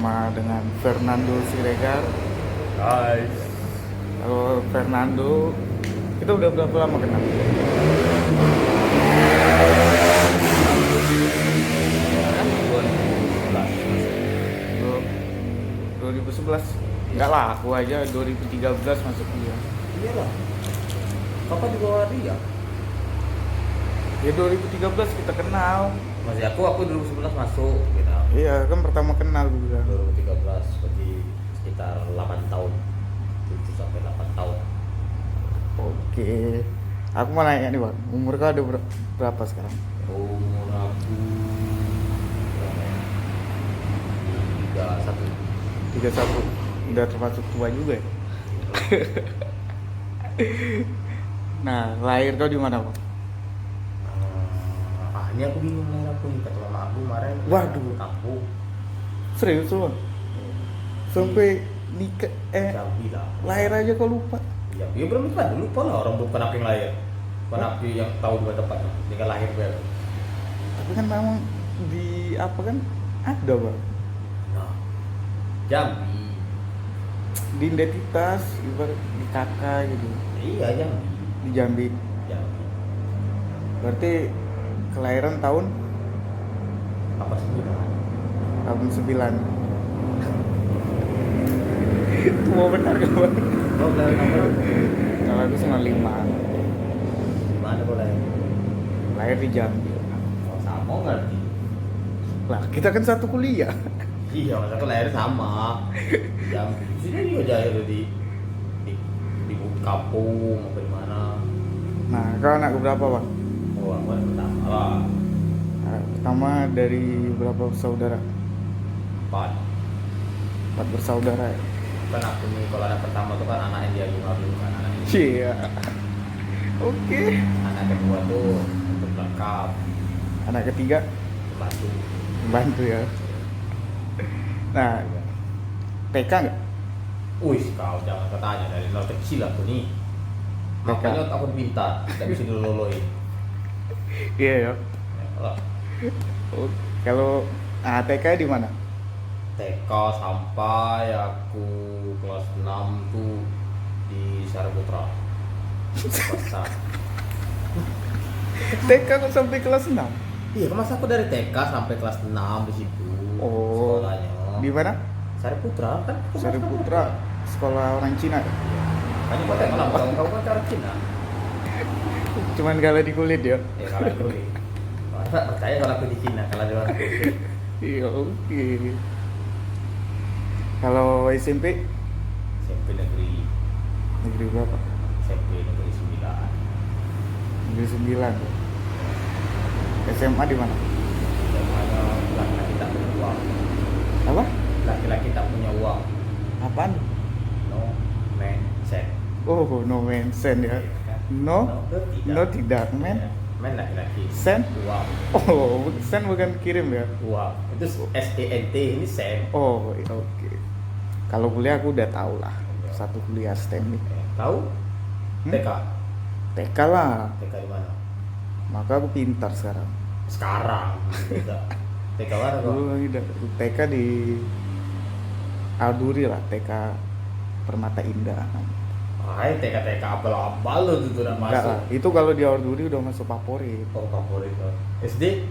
Sama dengan Fernando Siregar. Hai. Kalau Fernando, kita udah berapa lama kenal? Hah? 2011. Enggak lah, aku aja 2013 masuk kuliah. Iya lah. Papa di bawah dia. Ya 2013 kita kenal. Masih aku 2011 masuk gitu. Iya, kan pertama kenal gue bilang. 2013 berarti sekitar 8 tahun. 7 sampai 8 tahun. Oke. Aku mau nanya nih, Bang. Umur kau ada berapa sekarang? Umur aku berapa ya? 31. 31. Udah termasuk tua juga ya? Nah, lahir kau di mana, Bang? Ini aku bingung lahir aku nih, kata mama aku kemarin. Waduh. Kampung. Serius loh, Bang? Sampai nikah Jambi lah. lahir aja kau lupa. Ya, ya belum lupa dulu, lupa lah orang belum pernah yang lahir. Pernah yang tahu di tempat tinggal lahir baru. Tapi kan memang di apa kan ada, Bang. Nah, Jambi. Di identitas ibarat di kakak gitu. Iya, Jambi. Di Jambi. Jambi. Berarti kelahiran tahun Apa sih? 9. Tua benar kan, Bang? Oh, dari nomor Kalau aku 95. mana kau lahir? Lahir di Jambi. Oh, sama ngerti. Lah, kita kan satu kuliah. Iya, masa aku lahir sama. Jambi. Sini juga lahir di kampung apa di mana? Nah, kau anak berapa, Bang? Oh, aku anak pertama lah. Anak pertama dari berapa saudara? 4. 4 bersaudara ya? Kan aku nih kalau anak pertama tuh kan anak yang dia lima dulu kan anak ini. Iya. Oke. Anak kedua tuh untuk lengkap Anak ketiga membantu. bantu ya. Nah, TK nggak? Wih, kau jangan katanya dari nol kecil aku nih. TK. Makanya aku pintar, tidak bisa diloloin. Iya ya. Ya, lah. Oh, kalau TK di mana? TK sampai aku kelas 6 tuh di Saraputra. Pasar. TK kok sampai kelas 6? Iya, masa aku dari TK sampai kelas 6 di situ. Oh. Sekolahnya. Di mana? Sariputra kan? Sariputra, sekolah orang Cina. Kan buat yang mana? Kamu kan cara Cina. Cuman kalau di kulit ya. Ya kalau aku di. Masa percaya kalau aku di Cina kalau di luar negeri. Iya, oke. Kalau SMP SMP negeri negeri berapa? SMP negeri 9. Negeri 9. SMA di mana? Yang mana laki-laki tak punya uang. Apa? Laki-laki tak punya uang. Apaan? No man set. Oh, no man sen ya. No, no tidak men. Men laki-laki. Sen? Uang. Oh, sen bukan kirim ya. Uang. Itu SENT ini sen. Oh, iya, oke. Kalau kuliah aku udah tahu lah. Satu kuliah STEMIK. Tahu? Hmm? TK. TK lah. TK di mana? Maka aku pintar sekarang. Sekarang. Tidak. TK mana kok? Dulu tidak. TK di Alduri lah. TK Permata Indah. Hai TK abal-abal lo itu udah Enggak masuk. lah. Itu kalau di Alduri udah masuk favorit. Oh, favorit lo. SD?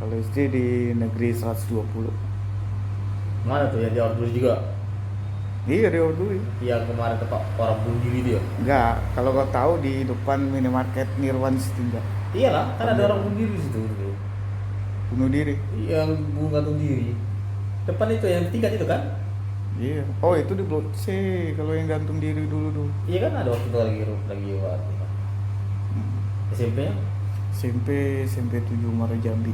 Kalau SD di negeri 120. Mana tuh yang di Orduri juga? Iya di Alduri. Yang kemarin tempat orang bunuh diri dia. Enggak, kalau kau tahu di depan minimarket Nirwan Setingga. Iyalah, kan ada orang bunuh diri di situ dulu. Bunuh diri. Yang gantung diri. Depan itu yang tingkat itu kan? Iya. Oh, itu di Blok C kalau yang gantung diri dulu. Iya kan ada waktu itu lagi buat SMP-nya? SMP 7 Muara Jambi.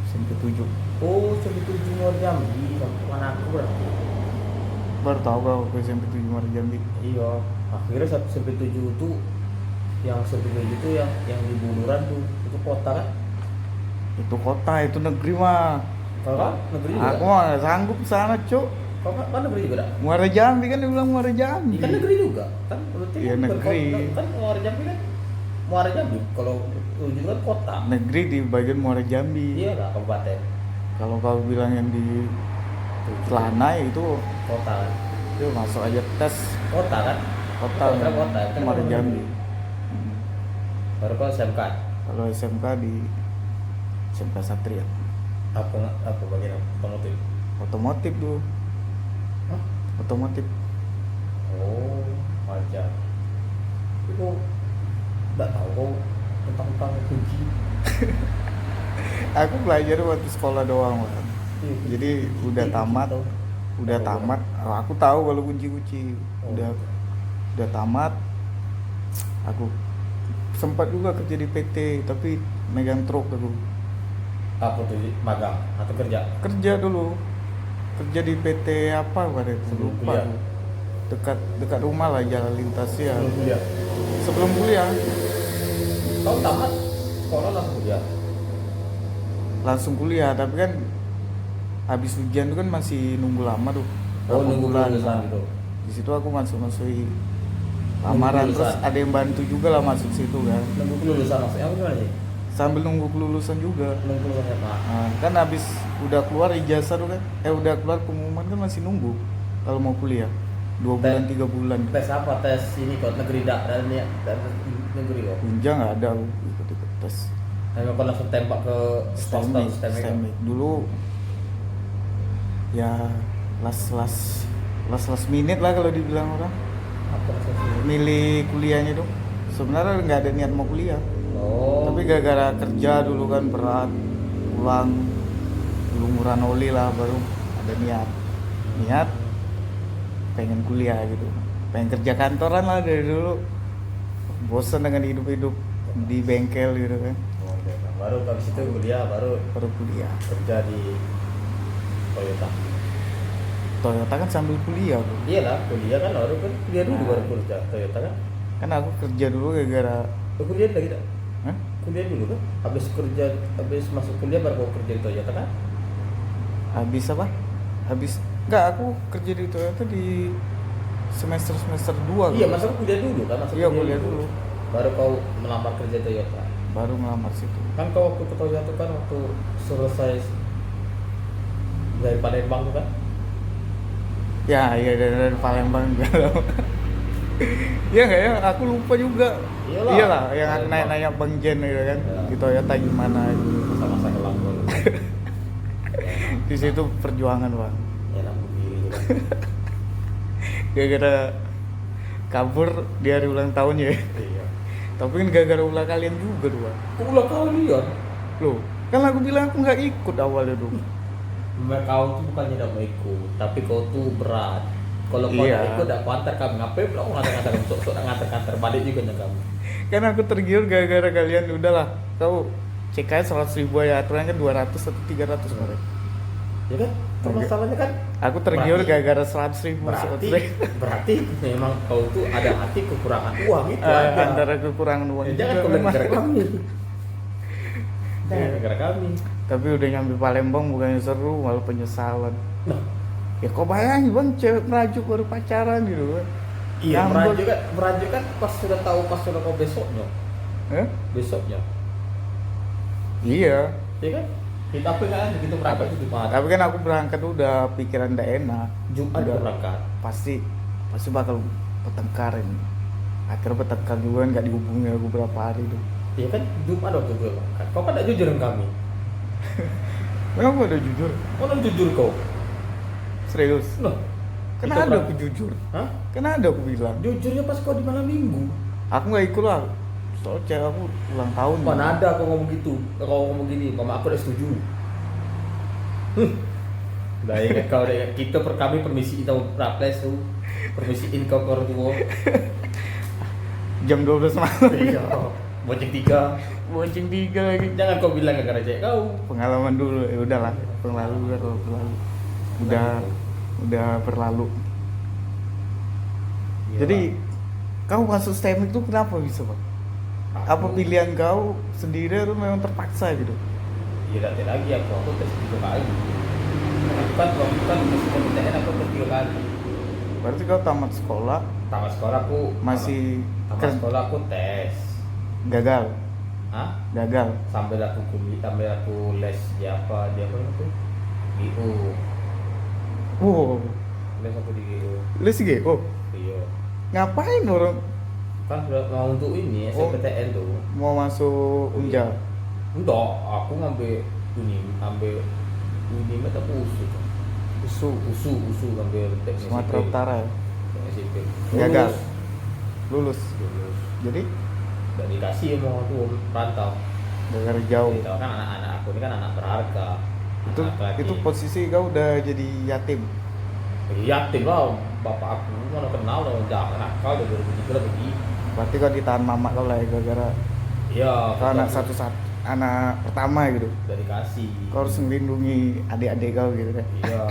SMP 7. Oh, SMP 7 Muar Jambi, mana aku berarti? Baru tahu kau ke SMP 7 Muara Jambi. Iya, akhirnya satu SMP 7 itu yang SMP 7 itu yang di Buluran tuh, itu kota kan? Itu kota, itu negeri mah. Kalau kan negeri juga? Aku mah nggak sanggup sana, Cuk. Kalau kan negeri juga dah? Muara Jambi kan dia bilang Muara Jambi. Ikan negeri juga kan? Berarti Iya, kan negeri. Kan Muara Jambi kan? Muara Jambi, kalau itu kan kota. Negeri di bagian Muara Jambi. Iya lah, kabupaten. Kalau kau bilang yang di celana itu Kota kan? masuk aja tes Kota kan? kota Kota kan? kemarin Jambi. Baru kau SMK. Kalau SMK di SMK Satria Apa bagian otomotif? otomotif tuh. Hah? Otomotif. Oh, wajar. Itu nggak tahu kau tentang kunci. Aku belajar waktu sekolah doang kan. Jadi udah tamat aku tahu kalau kunci-kunci udah tamat. Aku sempat juga kerja di PT tapi megang truk aku. Apa tuh, magang atau kerja? Kerja dulu, kerja di PT apa pada itu Sebelum lupa kuliah? aku. dekat rumah lah, jalan lintas ya. Sebelum kuliah. Sebelum kuliah Kau tamat sekolah langsung kuliah? langsung kuliah, tapi kan habis ujian tuh kan masih nunggu lama tuh. Oh, berapa nunggu bulan. lulusan gitu. Di situ aku masuk lamaran, terus lulusan. ada yang bantu juga lah masuk situ kan, Nunggu kelulusan maksudnya apa gimana sih? sambil nunggu kelulusan juga. Nunggu kelulusan apa? Nah, kan habis udah keluar ijazah tuh kan, udah keluar pengumuman kan masih nunggu kalau mau kuliah 2 bulan 3 bulan. Tes apa? Tes ini kok negeri dan negeri kok. Kunja nggak ada aku ikut tes. Hanya kau langsung tembak ke swasta, STEMIC dulu ya, last minute lah kalau dibilang orang. Apa rasanya? Milih kuliahnya tuh sebenarnya nggak ada niat mau kuliah, Oh. tapi gara-gara kerja dulu kan berat, pulang lumuran oli lah, baru ada niat pengen kuliah gitu, pengen kerja kantoran lah dari dulu, bosan dengan hidup di bengkel gitu kan. Oh, iya. Baru habis itu kuliah, baru Kuliah kerja di Toyota kan sambil kuliah bro. Iyalah, kuliah kan baru kan kuliah dulu Nah. baru kerja Toyota kan. Kan aku kerja dulu gara-gara Kuliah lagi tak? Hah? Kuliah dulu kan? Habis masuk kuliah baru kau kerja di Toyota kan? habis enggak, aku kerja di Toyota di semester 2 Iya, masuk kuliah dulu kan? Masuk Iya, kuliah dulu. Baru kau melamar kerja Toyota. baru ngelamar situ. Kan kau waktu ke Toyota kan waktu selesai dari Palembang tuh kan? Ya, iya dari Palembang juga. Iya nggak ya? Aku lupa juga. Iyalah. Yang aku Palembang. nanya Bang Jen gitu kan, Ya. di Toyota gimana gitu. Masa-masa kelam kau. Di situ perjuangan bang. Enak begini itu kan. Gara-gara kabur di hari ulang tahunnya. Iya. Tapi kan gara-gara ulah kalian juga tuh bang. Ulah kalian. Loh, kan aku bilang aku nggak ikut awalnya tuh. Kau tuh bukannya tidak mau ikut, tapi kau tuh berat. Kalau kau Iya. tidak ikut, tidak antar kami. Ngapain pula kau ngantar-ngantar kami? Sok-sok ngantar-ngantar balik juga nih kamu. Kan aku tergiur gara-gara kalian. Udahlah, kau cek aja 100.000 ya, aturannya kan 200 atau 300 kemarin. Ya kan? Masalahnya kan Aku tergiur Berarti- gara-gara 100.000. berarti memang kau tuh ada hati kekurangan uang itu aja. Antara kekurangan uang Ya, jangan juga kau memang. gara kami. Jangan gara kami. Tapi udah nyampe Palembang bukannya seru, malah penyesalan. Nah, Ya kok bayangin bang, cewek merajuk baru pacaran gitu kan. iya Ngambek. merajuk kan pas sudah tahu pas sudah kau besoknya. Besoknya. Iya. Ya kan? Kita apa kan begitu berangkat itu Jumat. Tapi kan aku berangkat udah pikiran ndak enak. Jumat Udah. berangkat. Pasti bakal bertengkar ini. Akhirnya bertengkar juga, nggak dihubungi aku berapa hari tuh. Iya kan Jumat waktu gue berangkat. Kau kan tidak jujur dengan kami. Memang udah jujur, Kau kan jujur kau. serius. Loh, Kena itu ada berang- aku jujur. Hah? Kena ada aku bilang. Jujurnya pas kau di malam minggu. Aku nggak ikut lah. Soalnya cewek aku ulang tahun. Mana ada kau ngomong gitu? Kau ngomong gini, mama aku udah setuju. Udah ingat kau udah ingat. Kita kami permisi kita raples tuh. Permisiin kau ke orang tua. Jam 12 malam. Iya. Bonceng 3. Bonceng 3 lagi. Jangan kau bilang gara-gara cewek kau. Pengalaman dulu, ya udahlah. Berlalu. Udah berlalu. Iya, Jadi kau masuk STEMIC itu kenapa bisa bang? Apa pilihan kau sendiri atau memang terpaksa gitu? Iya, tidak lagi aku tes 3 kali. Bukan masih PTN aku tes 3 kali. Berarti kau tamat sekolah Tamat sekolah aku masih tamat sekolah aku tes. gagal, Hah? gagal. Sambil aku kuliah, sambil aku les di apa itu? GU. Wow, Les aku di GO. lu sih GO. Iya. Ngapain orang Kan sudah mau untuk ini Oh. SNPTN tuh. mau masuk Unja? Enggak, aku ngambil Unim atau USU. USU ngambil teknik Sumatera sipil. Utara ya? Teknik sipil. Gagal. Lulus. Lulus. Jadi Gak dikasih mau tuh rantau. gara-gara jauh. Jadi tahu kan anak-anak aku ini kan anak berharga. Itu Anak laki. itu posisi kau udah jadi yatim. Yatim lah, bapak aku mana kenal loh, jangan nakal dari 2003 udah pergi. Berarti kau ditahan mama kau lah ya, gara-gara Iya, kau anak satu-satu, anak pertama gitu. udah dikasih. Kau harus melindungi adik-adik kau gitu kan. Iya,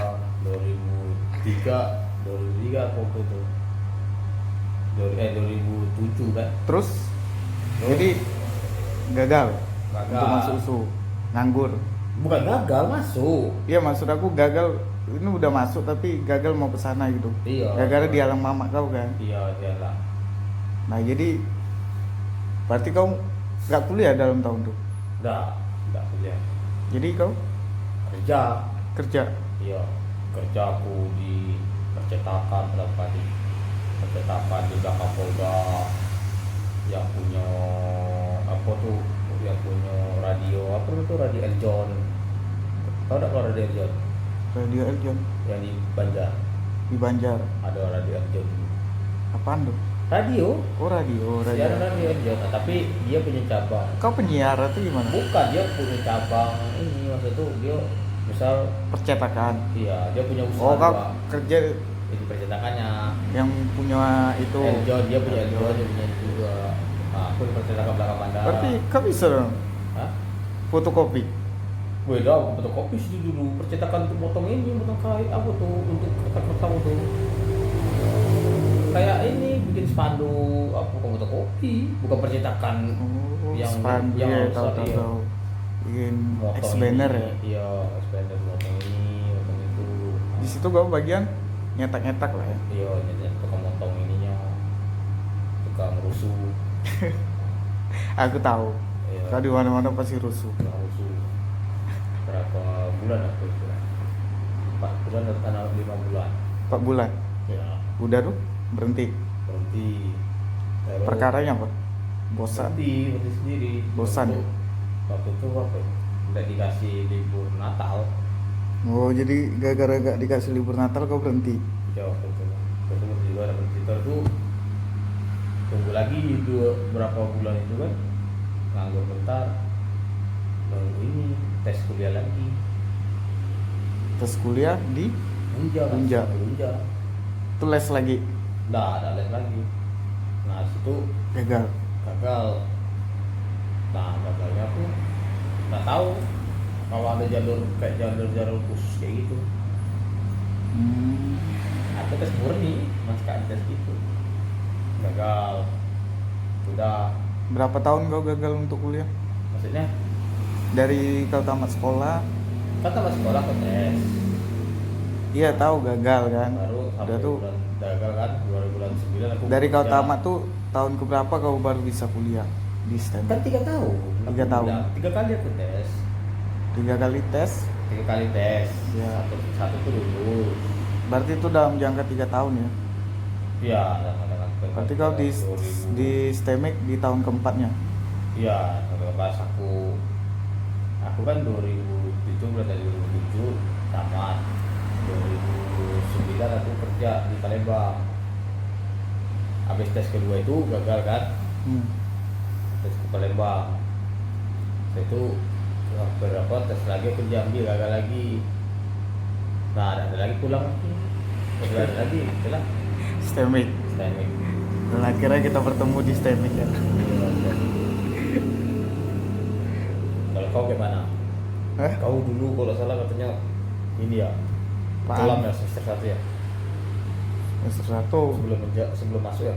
2003 aku waktu itu. 2007 kan. Terus jadi gagal Gagal. untuk masuk USU, nganggur. Bukan gagal masuk. Iya, maksud aku gagal, ini udah masuk tapi gagal mau ke sana gitu. Iya. Gara-gara dihalang mama kau kan. Iya, iyalah. Nah, jadi berarti kau nggak kuliah dalam tahun tuh. Enggak kuliah. Jadi kau Kerja. kerja. Iya, kerja aku di percetakan berapa di percetakan di belakang Polda yang punya apa tuh, yang punya radio apa itu, radio Eljon. Tahu tak kalau radio Eljon Radio Eljon yang di Banjar? di Banjar. Ada radio Eljon. Apaan tuh? Radio, Oh, radio. siaran radio Eljon, tapi dia punya cabang. Kau penyiar atau gimana? Bukan, dia punya cabang ini, maksud tuh dia misal, Percetakan. iya dia punya usaha Oh, kau juga. kerja Jadi percetakannya yang punya itu. Eljon, dia punya Eljon, dia punya itu juga. Nah, aku di percetakan belakang bandara. Berarti kau bisa dong Hah? fotokopi. Beda, aku fotokopi sih dulu. Percetakan untuk potong ini, potong kain, apa tuh untuk kertas kamu tuh. Kayak ini bikin spanduk, apa bukan fotokopi, bukan percetakan Oh, yang spanduk yang ya, besar, tahu iya. tahu. Bikin Motong ex-banner ini, ya. Iya, ex-banner motong ini, motong itu. Di situ kau bagian nyetak-nyetak lah ya. Iya, nyetak tukang motong ininya, tukang rusuh. Aku tahu. Iya. Kau di mana-mana pasti rusuh. Tukang rusuh. Berapa bulan aku itu? 4 bulan atau 5 bulan. 4 bulan. Ya, Udah tuh berhenti. berhenti. Terus Perkaranya apa? Bosan. berhenti sendiri. Bosan. Waktu itu apa? Udah dikasih libur Natal. Oh, jadi gara-gara gak dikasih libur Natal kau berhenti. Ya waktu itu. Waktu itu di luar berhenti tuh. Tunggu lagi berapa bulan itu kan? Nganggur bentar. Baru ini tes kuliah lagi. Terus kuliah di Unja. Unja. itu les lagi. Nggak ada les lagi. Nah situ Gagal. gagal. Nah gagalnya aku nggak tahu kalau ada jalur kayak jalur khusus kayak gitu. Hmm. Aku tes murni, mas kak tes gitu. Gagal. Udah. Berapa tahun kau gagal untuk kuliah? Maksudnya Dari kau tamat sekolah, kan tamat sekolah aku tes. iya tahu gagal kan. Baru Udah sampai tuh. bulan gagal kan 2009 aku. Dari kau kerja. tamat tuh tahun keberapa kau baru bisa kuliah di STEM? Kan 3 tahun. 3 tahun. 3 kali aku tes. 3 kali tes. 3 kali tes. Ya. Satu tuh lulus. Berarti itu dalam jangka 3 tahun ya. Iya, dengan Berarti kau di STEMIC di tahun keempatnya. Iya, pas aku kan 2007 berarti dari 2007 tamat. 2009 aku kerja di Palembang. Habis tes kedua itu gagal kan? Hmm. Tes ke Palembang. Setelah itu berapa tes lagi aku diambil gagal lagi. Nah, ada lagi pulang lagi. Ada lagi, itulah. STEMIC. Teknik. Dan akhirnya kita bertemu di STEMIC ya. Kalau kau gimana? Hah? Kau dulu kalau salah katanya ini ya, Apaan? kelam ya semester 1 ya, Semester 1 sebelum masuk ya,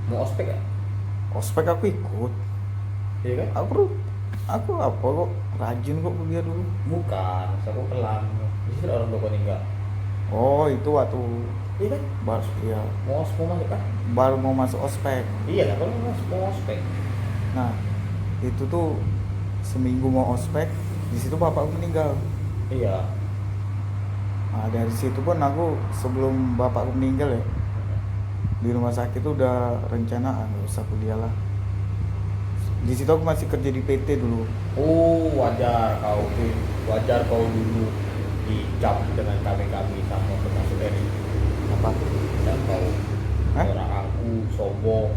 mau ospek ya? ospek aku ikut. Iya kan? Aku apa kok rajin kok kuliah dulu. Bukan, aku kelam. Di situ orang tua kau tinggal. Oh, itu waktu Iya kan? mau Mau masuk kan? baru mau masuk ospek. Iya kan? Kalau mau ospek. Nah, itu tuh seminggu mau ospek, di situ bapakku meninggal. Iya. Nah, dari situ pun aku sebelum bapakku meninggal ya, di rumah sakit tuh udah rencana nggak usah kuliah lah. Di situ aku masih kerja di PT dulu. Oh, wajar kau. PT Wajar kau dulu dicap dengan kami-kami sama termasuk Eri. apa? Dan kau Hah? orang aku sombong.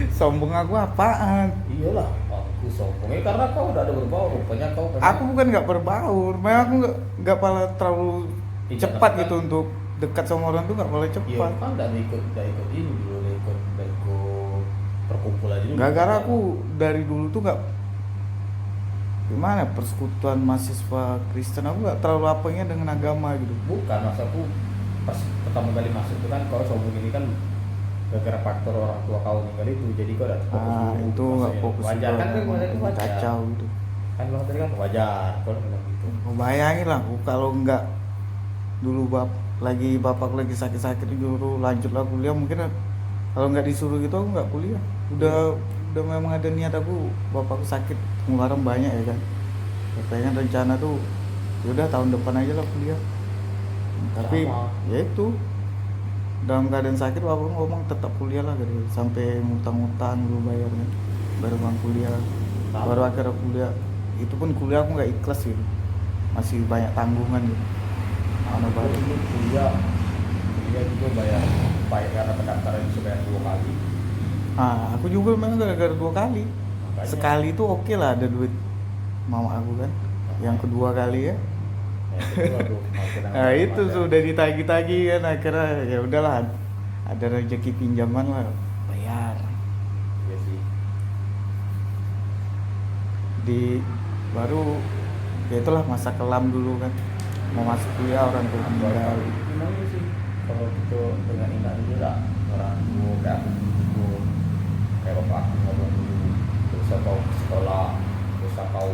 Sombong aku apaan? Iyalah, aku sombong. Karena kau udah ada berbaur, rupanya kau memang. Aku bukan nggak berbaur, memang aku nggak pala terlalu Iya, cepat tapi gitu kan- untuk dekat sama orang tuh nggak boleh Iya, cepat. kan udah ikut ini dulu, udah ikut perkumpulan dulu. Gara-gara aku dari dulu tuh nggak gimana persekutuan mahasiswa Kristen, aku nggak terlalu apanya dengan agama gitu. Bukan, mas aku pas pertama kali masuk itu kan kau sombong ini kan gara-gara faktor orang tua kau meninggal itu, jadi kau udah fokus Ah, dulu. itu nggak Maksudnya, fokus wajar juga, kan, itu memang itu wajar. kacau gitu. Kan bilang tadi kan wajar, kau bilang gitu. Kau bayangin lah, aku kalau nggak dulu lagi bapakku lagi sakit-sakit dulu lanjutlah kuliah, mungkin kalau nggak disuruh gitu aku nggak kuliah. Udah memang ada niat aku, bapakku sakit pengeluaran banyak ya kan. Ya, pengen rencana tuh yaudah tahun depan aja lah kuliah. Tapi Sama. ya itu dalam keadaan sakit bapak ngomong tetap kuliah lah gitu, sampai ngutang-ngutang dulu bayarnya baru bang kuliah. Sama. Baru akhirnya kuliah, itu pun kuliah aku nggak ikhlas gitu, masih banyak tanggungan gitu. Mana Aku baru dulu kuliah juga bayar karena pendaftaran itu bayar 2 kali. aku juga memang gara-gara 2 kali. Makanya- Sekali itu oke lah ada duit mama aku kan, yang kedua kali ya Ya, itu aduh, makin nah amat itu ya. sudah ditagi-tagi kan, akhirnya ya udahlah, ada rezeki pinjaman lah bayar. Iya sih. Di baru ya itulah masa kelam dulu kan, mau masuk kuliah orang tua meninggal. Gimana sih kalau gitu dengan ingat dulu lah orang tua kayak aku dulu, kayak bapak aku ngomong dulu, terus kau sekolah, terus kau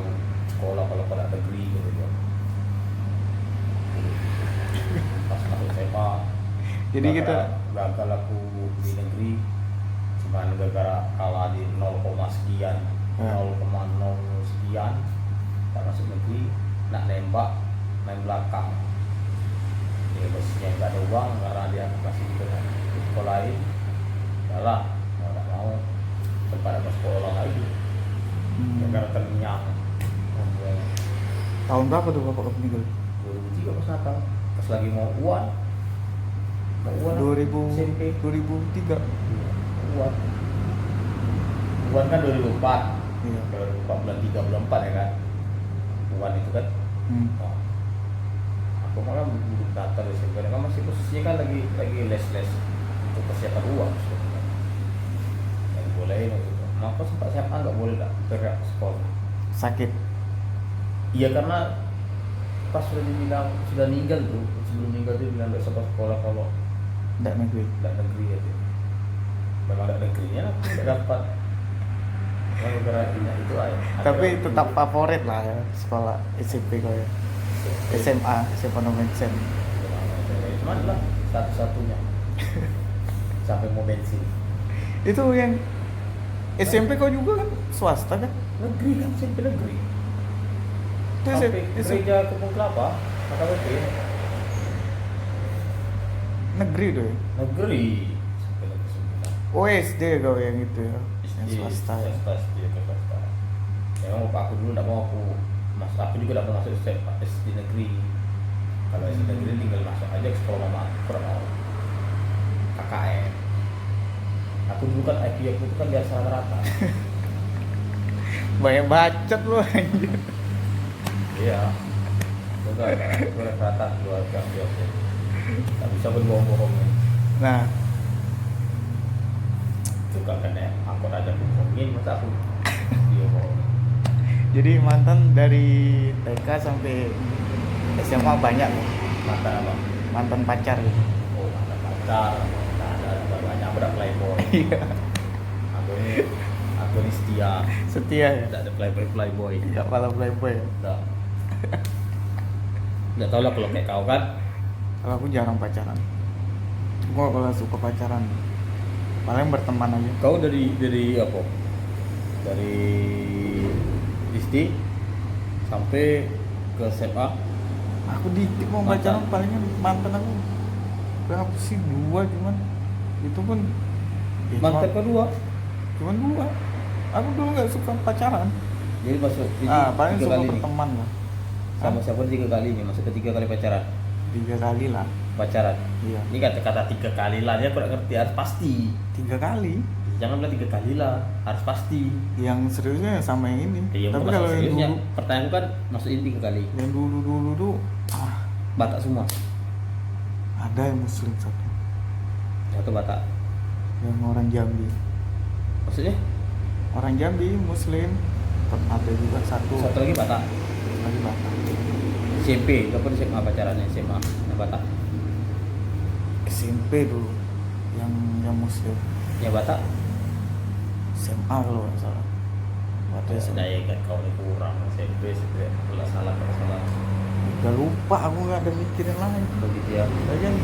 sekolah kalau pada negeri gitu ya. Pas masuk SMA, Jadi kita gagal aku di negeri, cuman gara-gara kalah di 0, sekian, Ya. 0,0 sekian, tak masuk negeri, nak nembak main belakang. Ya bosnya nggak ada uang karena dia masih di sekolahin, yalah mau nggak mau tempat ada sekolah lagi, gara-gara ternyang. Ngomong tahun berapa tuh bapak kamu meninggal? 2003 pas Natal, pas lagi mau uan, 2000 SMP. 2003. Uan. Uan kan 2004. Iya. 2004 bulan 3 bulan 4 ya kan. Uan itu kan. Hmm. Nah, aku malah belum daftar di SMP kan, masih posisinya kan lagi les untuk persiapan uan sebenarnya. Yang boleh waktu itu. Maka sempat SMA nggak boleh bergerak sekolah. Sakit. Iya karena pas sudah dibilang sudah meninggal tuh, sebelum meninggal tuh bilang nggak sekolah kalau Nggak negeri. nggak negeri ya tuh. Memang nggak negerinya aku nggak dapat. Kalau gara-gara itu aja. Tapi tetap favorit lah ya sekolah SMP kau ya. SMA Nomen Sen. Cuman lah satu-satunya sampai mau bensin. Itu yang SMP kau juga kan swasta kan? Negeri kan, SMP negeri. Itu Sampai SMP gereja Kebun Kelapa, KKP negeri tuh ya. negeri sampai negeri 9. Oh SD kau yang itu ya, yang Iya, swasta ya. swasta. Memang bapak aku dulu nggak mau aku juga nggak mau masuk SD negeri. Kalau SD negeri tinggal masuk aja ke sekolah mama aku, kurang mau KKN. Aku dulu kan IQ aku itu kan di atas rata-rata. Banyak bacot lu anjir. Iya. Juga aku rata-rata keluarga biasa. Tak bisa berbohong-bohong. Nah, Itu kan ya, aku aja bohongin, masa aku dia bohong. jadi mantan dari TK sampai SMA banyak loh, Mantan apa? mantan pacar gitu. Oh, mantan pacar. Nah, ada banyak berat playboy. Iya, Aku ini setia. setia ya. Tidak ada playboy. Enggak malah playboy ya. Tidak. Nggak tahu lah kalau kayak kau kan. Kalau aku jarang pacaran. Gua kalau suka pacaran paling berteman aja. Kau dari apa? Dari Isti sampai ke SMA Aku dikit mau Mantan. pacaran, palingan mantan aku berapa sih, 2 cuman. Itu pun ya Mantan kedua. cuman 2. Aku dulu nggak suka pacaran. Jadi masuk ini Paling 3 suka kali nih. berteman lah. Sama siapa 3 kali nih? Masuk ke 3 kali pacaran. 3 kali lah. Pacaran. Iya. Ini kata-kata 3 kali lah, dia kurang ngerti, harus pasti. 3 kali. Jangan bilang 3 kali lah, harus pasti. Yang seriusnya sama yang ini. Iya, Tapi bukan kalau masalah yang seriusnya. dulu, Pertanyaan kan masukin 3 kali. yang dulu tuh Batak semua. ada yang muslim satu, Satu Batak. yang orang Jambi. Maksudnya? Orang Jambi muslim. Ada juga satu Satu lagi Batak. lagi Batak. SMP, apa di SMA pacarannya SMA yang Batak. SMP dulu yang muslim. Ya Batak. SMA kalau nggak salah. Waktu SMA. Daya kan kau ini kurang SMP kalau salah kalau salah. Udah lupa, aku nggak ada mikirin lain. Begitu ya. Lagian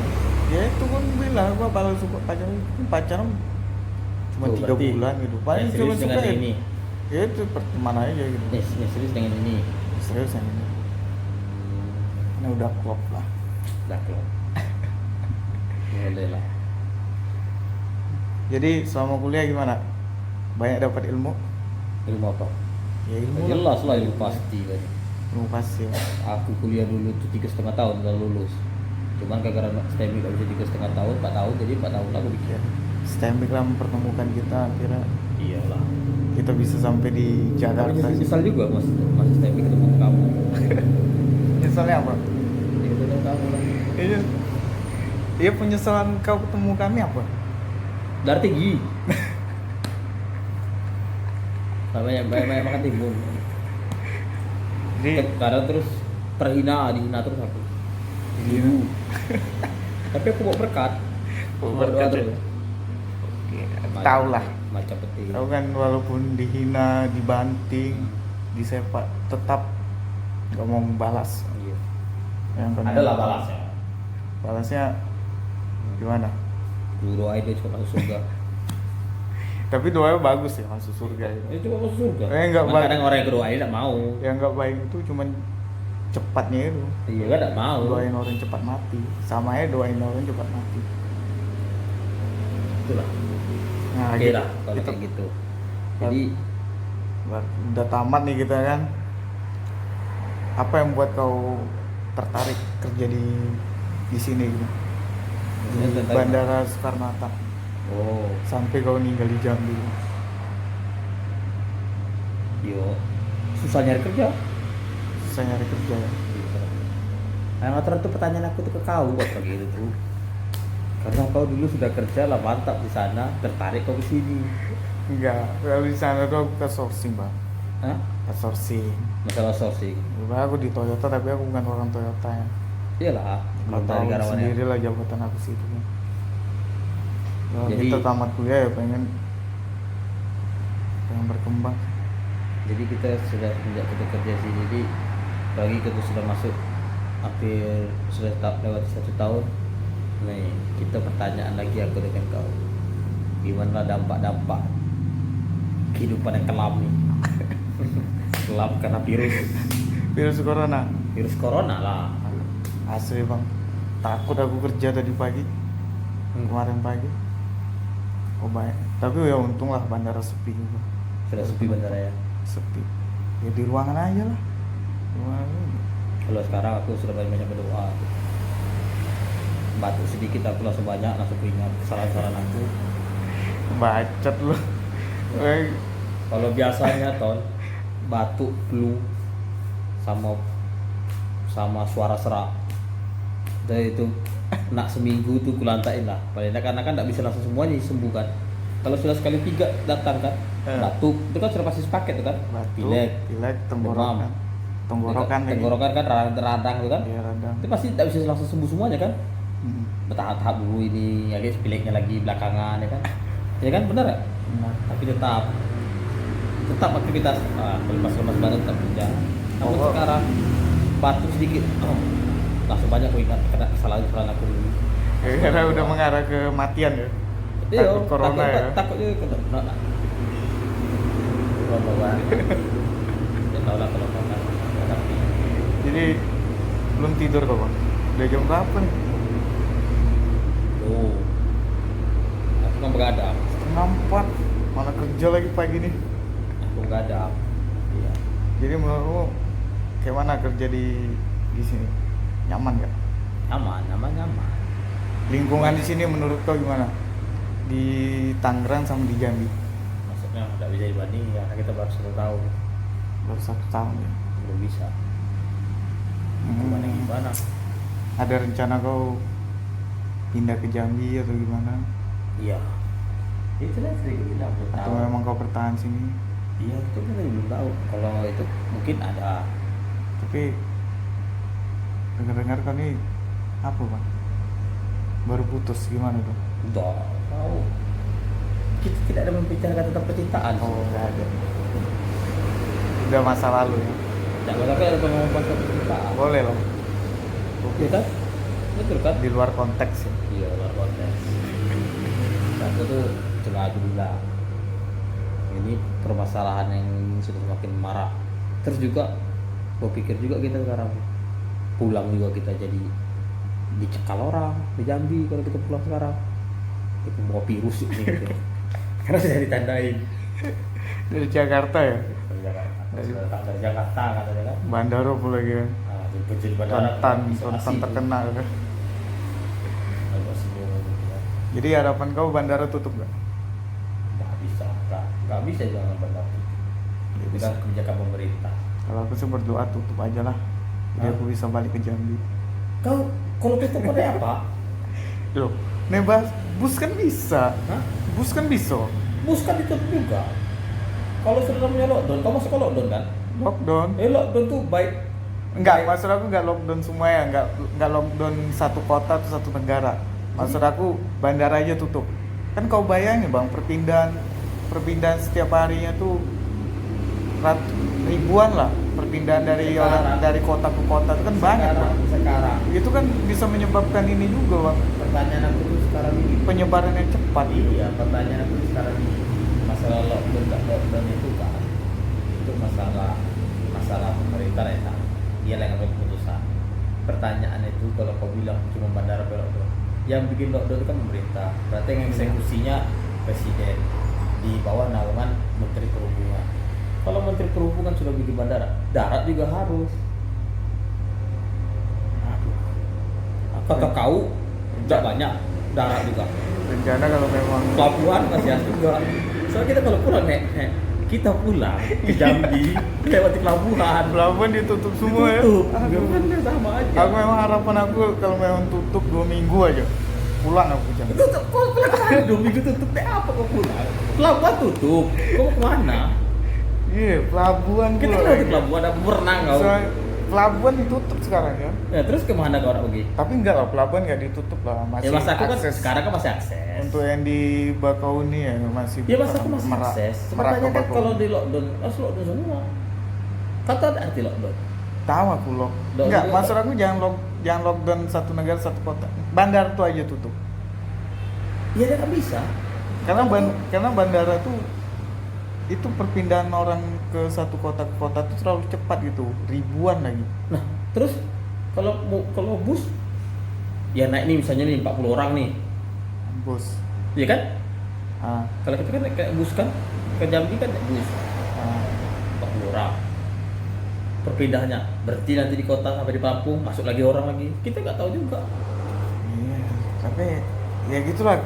ya itu kan bilang gua kalau suka pacaran cuma Tuh, 3 berarti bulan gitu. yang Paling cuma serius suka dengan ya, ini. ya itu pertemanan aja gitu. Yang serius dengan ini. Serius yang ini. Ini udah klop lah. Dah keluar. Boleh lah. Jadi selama kuliah gimana? Banyak dapat ilmu? Ilmu apa? Ya ilmu lah. Jelas lah ilmu pasti kan. Ilmu pasti ya. Aku kuliah dulu tuh 3,5 tahun udah lulus. Cuman gara-gara STEMI gak bisa 3,5 tahun, 4 tahun, jadi 4 tahun lah aku bikin. Ya. Stembik lah mempertemukan kita, akhirnya Iyalah. kita bisa sampai di Tapi Jakarta. nyesal juga mas STEMI ketemu kamu. Nyesalnya apa? Dia ketemu kamu lah. Iya. Iya, penyesalan kau ketemu kami apa? Dari tinggi. banyak makan timbul. Jadi Kadang terus dihina terus aku. Iya. Tapi aku bawa berkat. Bawa Bawa berkat doa ya? terus. tahu lah. Macam petir. Tahu kan, walaupun dihina, dibanting, disepak, tetap nggak mau membalas. Iya. Yang penting Adalah balasnya. Balasnya gimana? Guru doain dia cuma masuk surga. Tapi doanya bagus ya, masuk surga itu. Dia cuma masuk surga. Enggak Cuman baik. kadang orang yang doain tidak mau. Yang nggak baik itu cuman cepatnya itu. Iya kan tidak mau. Doain orang cepat mati. Sama aja doain orang cepat mati. Itulah. Nah, Oke lah kalau kita kayak gitu. Jadi udah tamat nih kita kan. Apa yang buat kau tertarik kerja di sini gitu? Di Ya, tertarik. Bandara Soekarno-Hatta oh, sampai kau ninggal di Jambi. yo susah nyari kerja. Susah nyari kerja ya. Nah, rata-rata tuh pertanyaan aku tuh ke kau kok kayak gitu tuh. Karena kau dulu sudah kerja lah mantap di sana, tertarik kau ke sini. Enggak, kalau di sana tuh aku ke sourcing bang. Hah? Ke sourcing. Masalah sourcing. Aku di Toyota tapi aku bukan orang Toyota ya. Iyalah, belum Kau dari tahu karyawannya. sendiri lah jabatan aku situ kan. Kalau Jadi- kita tamat kuliah ya pengen berkembang. Jadi kita sudah sejak kita kerja sini, jadi apalagi kita sudah masuk hampir sudah lewat 1 tahun. Nih, kita pertanyaan lagi aku dengan kau. Gimana dampak-dampak kehidupan yang kelam nih? Kelam karena Virus corona. virus corona lah. Asli bang, takut aku kerja tadi pagi, kemarin pagi. Oh baik, tapi ya untung lah bandara sepi juga. Sudah sepi bandara ya. Sepi. Ya di ruangan aja lah. Ruangan aja. Kalau sekarang aku sudah banyak berdoa. Batuk sedikit aku langsung banyak, langsung ingat kesalahan-kesalahan aku. Bacot lu. Eh, Kalau biasanya ton batuk, flu, sama suara serak. Dari itu nak seminggu tuh kulantain lah. Paling enak karena kan tidak bisa langsung semuanya sembuh kan. Kalau sudah sekali 3 datang kan, batuk itu kan sudah pasti sepaket tuh kan. batuk, Pilek, tenggorokan. demam. Tenggorokan lagi. Tenggorokan kan radang tuh kan. Iya radang. Itu pasti tidak bisa langsung sembuh semuanya kan. Hmm, Bertahap-tahap dulu ini, lagi pileknya lagi belakangan ya kan. Ya kan benar ya? benar. Tapi tetap aktivitas lemas-lemas badan tetap kerja. Namun Oh. sekarang batuk sedikit, langsung banyak aku ingat kena kesalahan aku dulu. Karena udah mengarah ke matian ya. Iya, Takut corona ya. takutnya kena. Corona banget. Ya tahu lah kalau corona. Tapi Jadi Belum tidur kok bang. Udah jam berapa nih? Oh, aku kan begadang. Setengah 4. Mana kerja lagi pagi nih. Aku begadang. Iya. Jadi menurutmu kayak mana kerja di sini? Nyaman gak? Nyaman. Lingkungan di sini menurut kau gimana? Di Tangerang sama di Jambi? Maksudnya nggak bisa dibanding karena kita baru 1 tahun, Baru 1 tahun ya. belum bisa. Gimana? Ada rencana kau pindah ke Jambi atau gimana? Iya. Itu lah sering bilang belum Atau tahu. memang kau bertahan sini? Iya, itu kan belum tahu. Kalau itu mungkin ada. Tapi dengar-dengar kau nih apa bang? Baru putus gimana tuh? Udah tahu. Kita tidak ada membicarakan tentang percintaan. Oh nggak ada. Udah masa lalu ya. Tidak boleh tapi ada ngomong tentang percintaan. Boleh loh. Iya kan? Betul kan? Di luar konteks ya. Iya, luar konteks. Satu tuh cuma aku bilang ini permasalahan yang sudah semakin marak. Terus juga gue pikir juga kita sekarang pulang juga kita jadi dicekal orang di Jambi kalau kita pulang sekarang. Kita bawa virus ini gitu. Karena sudah ditandain. Dari Jakarta ya. Dari Jakarta. Dari Jakarta katanya kan. Bandara pula lagi kan. Nah, di bandara. Tonton terkenal kan. Agak sebelum gitu ya. Jadi harapan kau bandara tutup gak? Nggak bisa jangan bandar. Itu kan kebijakan pemerintah. Kalau aku sih berdoa tutup aja lah. Jadi Hah? aku bisa balik ke Jambi. Kau kalau tutup ada apa? Loh, nebas bus kan bisa. Hah? Bus kan bisa. Bus kan ditutup juga. Kalau sudah namanya lockdown, kau masuk ke lockdown kan? Lockdown. Lockdown tuh baik. Enggak, maksud aku enggak lockdown semuanya, enggak lockdown satu kota atau satu negara. Maksud aku bandara aja tutup. Kan kau bayangin bang, perpindahan setiap harinya tuh ribuan lah perpindahan dari Sekarang. dari kota ke kota itu kan banyak bang. Sekarang. Itu kan bisa menyebabkan ini juga bang, Pertanyaan aku tuh sekarang ini. penyebaran yang cepat. Iya, pertanyaan aku sekarang ini masalah lockdown nggak lockdown itu kan itu masalah pemerintah ya kan? Dia yang ngambil keputusan. Pertanyaan itu kalau kau bilang cuma bandara lockdown, yang bikin lockdown itu kan pemerintah. Berarti yang eksekusinya presiden di bawah naungan Menteri Perhubungan. Kalau Menteri Perhubungan sudah bikin bandara, darat juga harus. Aduh. Kata kau nggak banyak darat juga. Rencana kalau memang Pelabuhan masih ada juga. Soalnya kita kalau pulang kita pulang ke Jambi lewati pelabuhan ditutup semua ya. Tutup. Aduh. Kan sama aja. Aku memang harapan aku kalau memang tutup 2 minggu aja pulang aku ke Jambi. Tutup kok pulang 2 minggu tutup apa kau pulang? Pelabuhan tutup. Kau mau kemana? Iya, pelabuhan Kita pula lewati lagi. pelabuhan ada berenang kau. Soalnya pelabuhan ditutup sekarang ya. Ya terus kemana kau nak pergi? Tapi enggak lah, pelabuhan nggak ditutup lah, masih Ya masa aku kan akses. sekarang kan masih akses. Untuk yang di Bakauni ya masih Ya masa aku masih Merak- akses. Merak ke Sebenarnya kan Bakauni. kalau di lockdown, harus lockdown semua. Kata ada arti lockdown. Tahu aku lock. Lock- Enggak, lock- maksud aku jangan lockdown satu negara satu kota. Bandar tuh aja tutup. Ya dia kan bisa. Karena bandara tuh itu perpindahan orang ke satu kota ke kota tuh terlalu cepat gitu, ribuan lagi. Nah, terus kalau bus ya naik nih misalnya nih 40 orang nih. Bos. Iya kan? Ah, Kalau kita kan naik kayak bus kan ke Jambi kan naik bus ah. 40 orang. Perpindahannya berarti nanti di kota sampai di Lampung masuk lagi orang lagi. Kita nggak tahu juga. Iya, tapi ya gitulah.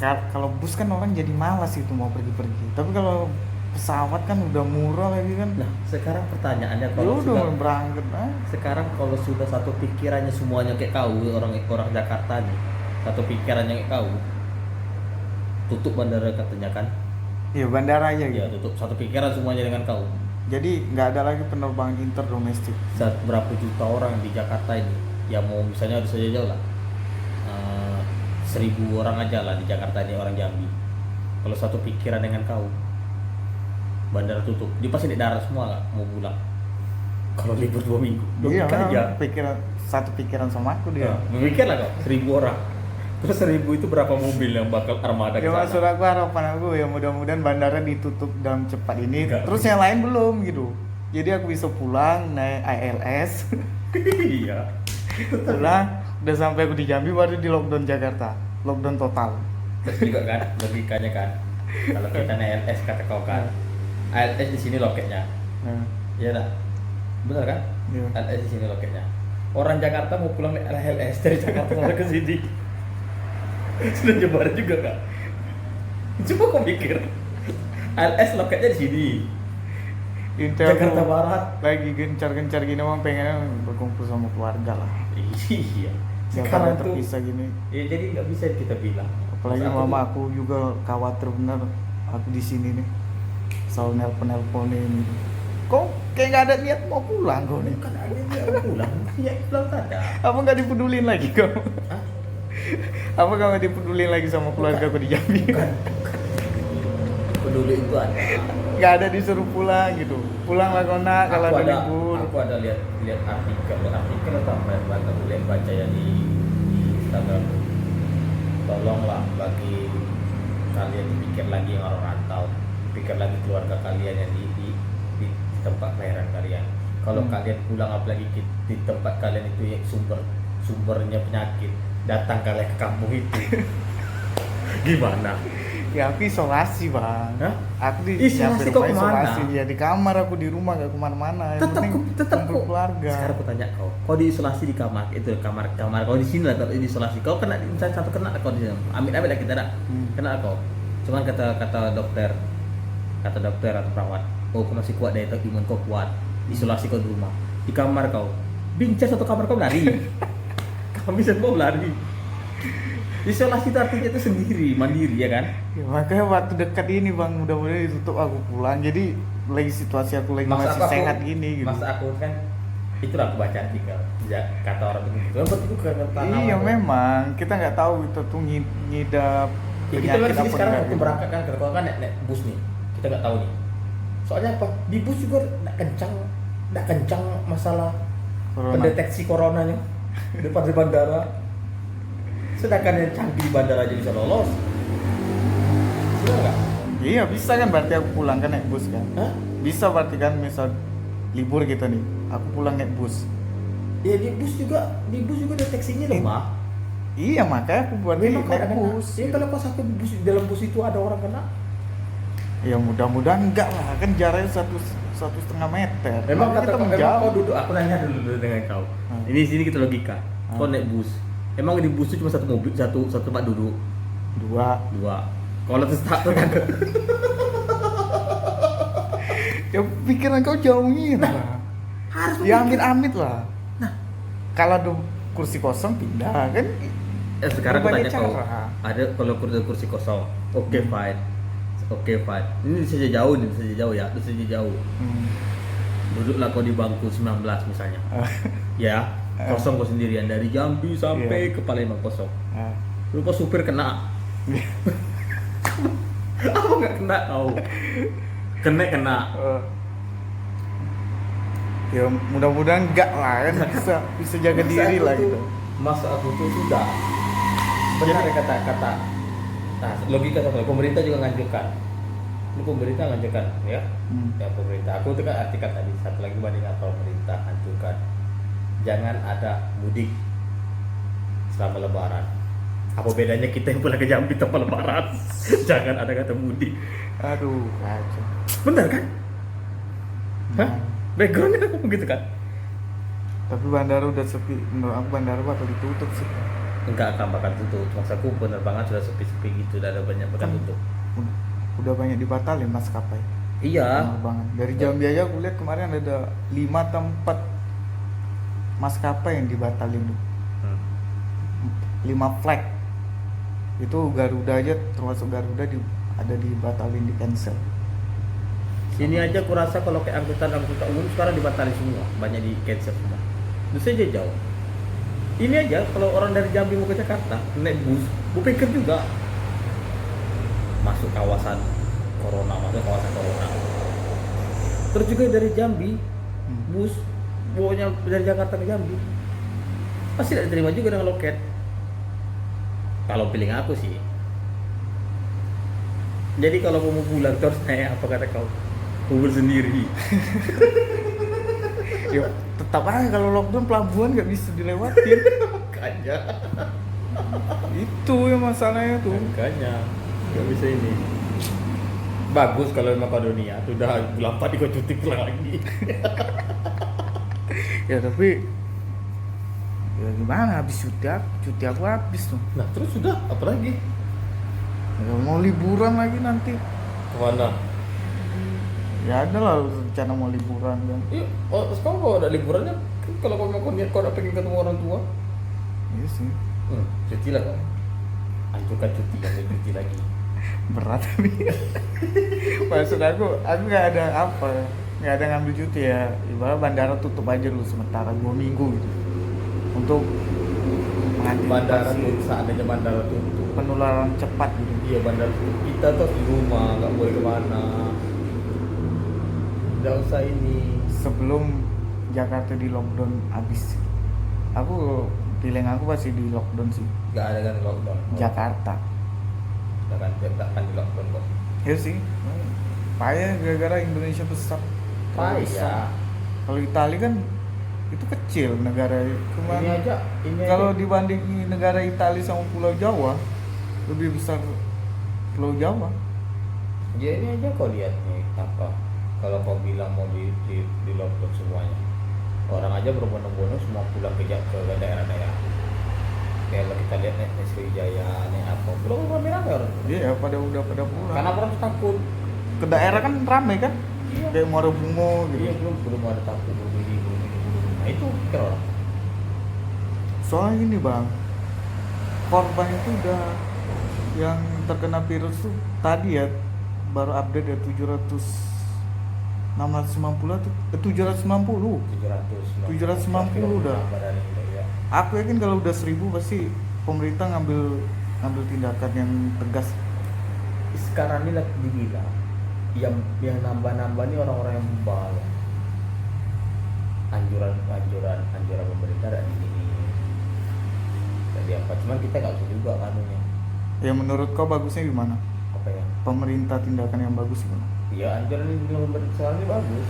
Kalau bus kan orang jadi malas itu mau pergi-pergi. Tapi kalau pesawat kan udah murah lagi kan. Nah, sekarang pertanyaannya Ya kalau udah sudah berangkat sekarang kalau sudah satu pikirannya semuanya kayak kau orang Jakarta nih satu pikirannya kayak kau tutup bandara katanya kan Iya, bandara aja ya gitu. tutup satu pikiran semuanya dengan kau Jadi nggak ada lagi penerbangan interdomestik. saat berapa juta orang di Jakarta ini yang mau misalnya harus saja jauh lah 1.000 orang aja lah di Jakarta ini orang Jambi kalau satu pikiran dengan kau bandara tutup dia pasti di darat semua nggak mau pulang kalau libur 2 minggu Iya, aja satu pikiran sama aku dia. memikir lah kau 1.000 orang terus 1.000 itu berapa mobil yang bakal armada ke Ya sana? maksud aku harapan aku ya mudah-mudahan bandara ditutup dalam cepat ini. Enggak. Terus yang lain belum gitu. Jadi aku bisa pulang naik ILS. Iya. Pulang, udah sampai aku di Jambi baru di lockdown Jakarta, lockdown total. Terus juga kan logikanya kan, kalau kita naik LS kata kau kan, LS di sini loketnya, Nah, iya dah, benar kan? iya. LS di sini loketnya. Orang Jakarta mau pulang naik LS dari Jakarta sampai ke sini, sudah nyebar juga kan? Coba kau pikir, LS loketnya di sini, Intel Jakarta aku Barat. lagi gencar-gencar gini emang pengen berkumpul sama keluarga lah. Iya. Yang Sekarang pada tuh, terpisah gini. ya jadi nggak bisa kita bilang. Apalagi Maksud mama aku juga khawatir bener aku di sini nih. Selalu nelpon-nelponin. Kok kayak nggak ada niat mau pulang kau nih? Kan ada dia pulang, ya pulang ada. Apa nggak dipedulin lagi kau? Hah? Apa kau nggak dipedulin lagi sama keluarga aku di Jambi? Bukan. Peduli itu ada. Nggak ada disuruh pulang gitu. Pulanglah kau nak kalau ada libur. Aku ada lihat artikel atau apa yang aku lihat baca ya di Instagram. Tolonglah bagi kalian pikir lagi yang orang rantau, pikir lagi keluarga kalian yang di tempat kelahiran kalian. Kalau kalian pulang apalagi di tempat kalian itu yang sumbernya penyakit, datang kalian ke kampung itu. Gimana? Ya aku isolasi bang. Hah? Aku di Isolasi nyampe kau rumah kemana? isolasi. Ya di kamar aku di rumah gak kemana-mana. Yang penting tetap kumpul keluarga. Sekarang aku tanya kau diisolasi di kamar itu kamar kau di sini lah kalau diisolasi kau kena misalnya satu kena kau di sini amit lah kita dah kena kau cuman kata dokter atau perawat kau masih kuat daya imun kau kuat isolasi kau di rumah di kamar kau bincang satu kamar kau lari kami semua lari isolasi itu artinya itu sendiri mandiri ya kan. Ya, makanya waktu dekat ini bang mudah-mudahan ditutup aku pulang. Jadi lagi situasi aku lagi masih sehat gini gitu. Masa aku kan itulah aku baca artikel ya, kata orang begitu kan berarti itu karena Iya memang kita nggak tahu itu tuh ngidap ya, kita kan di sini apa sekarang enggak waktu gitu. berangkat kan kalau kan naik bus nih kita nggak tahu nih soalnya apa di bus juga nggak kencang masalah Corona. pendeteksi coronanya depan di bandara sedangkan yang canggih di bandara aja bisa lolos benar nggak? Iya bisa kan berarti aku pulang kan naik bus kan. Hah? Bisa berarti kan misal libur kita nih aku pulang naik bus. Ya di bus juga deteksinya lemah. Iya makanya aku buat Memang naik kalau bus. ya kalau pas aku bus di dalam bus itu ada orang kena. Ya mudah-mudahan enggak lah kan jaraknya 1,5 meter. Memang Makanya kata kau menjauh. kau duduk aku nanya dulu dengan kau. Ini sini kita logika. Kau naik bus. Emang di bus itu cuma satu mobil satu tempat duduk. Dua. Kalau terus tak kan. Ya pikiran kau jauh gitu lah. Harus Ya amit-amit lah. Nah. Kalau ada kursi kosong pindah kan. Sekarang aku Berbagai tanya kau. cara. Ada kalau kursi kosong. Oke fine. Ini saja jauh ya. Itu saja jauh. Duduklah kau di bangku 19 misalnya. Ya, kosong kau sendirian dari Jambi sampai ke Palembang kosong. Lupa supir kena. Apa nggak kena kau? Kena. Ya mudah-mudahan enggak lah kan bisa jaga diri lah gitu. Masa aku tuh sudah benar ya kata-kata. Nah, logika satu pemerintah juga nganjurkan. Ini pemerintah nganjurkan ya. Ya pemerintah. Aku itu kan artikel tadi satu lagi banding apa pemerintah anjurkan. Jangan ada mudik selama lebaran. Apa bedanya kita yang pulang ke Jambi tanpa lebaran? Jangan ada kata mudik. Aduh, kacau. Benar kan? Hah? Backgroundnya aku begitu kan? Tapi bandara udah sepi. Menurut aku bandara bakal ditutup sih. Enggak akan bakal tutup. Maksudku penerbangan sudah sepi-sepi gitu, udah ada banyak bakal tutup. Udah banyak dibatalin maskapai. Iya. Penerbangan. Dari Jambi aja aku lihat kemarin ada 5 tempat maskapai yang dibatalin tuh. 5 flight. Itu Garuda aja termasuk Garuda ada dibatalin di cancel. Sini aja aku rasa kalau kayak angkutan umum sekarang dibatalin semua, banyak di cancel semua. Itu saja jauh. Ini aja kalau orang dari Jambi mau ke Jakarta naik bus, gue pikir juga masuk kawasan corona. Terus juga dari Jambi bus bawanya dari Jakarta ke Jambi pasti tidak diterima juga dengan loket. Kalau pilih aku sih. Jadi kalau mau pulang terus naik apa kata kau? Kubur sendiri. Ya tetap aja kalau lockdown pelabuhan nggak bisa dilewatin. Makanya. Itu yang masalahnya tuh. Makanya nggak bisa ini. Bagus kalau Makedonia tuh udah bulan 4 ikut cuti pulang lagi. Ya tapi ya gimana, habis cuti aku habis tuh. Nah terus sudah apa lagi? Ya, mau liburan lagi nanti. Kemana? Ya ada lah rencana mau liburan kan. Iya, sekarang kalau ada liburannya, kan kalau kamu mau niat kau udah pengen ketemu orang tua, Iya sih. cuti lah kau. Hancurkan cuti, ambil cuti lagi. Berat tapi. Maksud aku nggak ada apa, nggak ada ngambil cuti ya. Ibarat bandara tutup aja dulu sementara 2 minggu gitu. Untuk Bandara mengantisipasi tuh, seandainya bandara tutup. penularan cepat gitu. Iya bandara tutup. Kita tuh di rumah, nggak boleh kemana. Nggak usah ini. Sebelum Jakarta di lockdown habis, aku feeling aku pasti di lockdown sih. Nggak ada kan lockdown. Jakarta. Nggak akan di lockdown kok. Ya sih. Payah gara-gara Indonesia besar. Payah. Kalau Italia kan itu kecil negara. Cuman Ini aja. kalau dibanding negara Italia sama Pulau Jawa, lebih besar Pulau Jawa. Ya ini aja kau lihat nih apa? Kalau kau bilang mau di lockdown semuanya, orang aja berbondong-bondong semua pulang ke daerah-daerah. Kayak kalau kita lihat nih Sriwijaya, nih apa, pulang rame-rame orang. Iya, udah pada pulang. Karena orang takut. Ke daerah kan ramai kan? Iya. Kayak Muara Bungo gitu. Iya belum ada takut belum ini. Nah itu pikir orang. Soalnya gini bang, korban itu udah yang terkena virus tuh tadi ya baru update ya 690 tuh 790. 790 udah. Ya. Aku yakin kalau udah 1000 pasti pemerintah ngambil tindakan yang tegas. Sekarang ini lagi dibilang yang nambah-nambah nih orang-orang yang bebal. Anjuran pemerintah dan ini. Jadi apa? Cuman kita nggak bisa juga kanunya. Ya menurut kau bagusnya gimana? Apa ya? Pemerintah tindakan yang bagus gimana? Ya anjuran ini pemerintah sekarang ini bagus.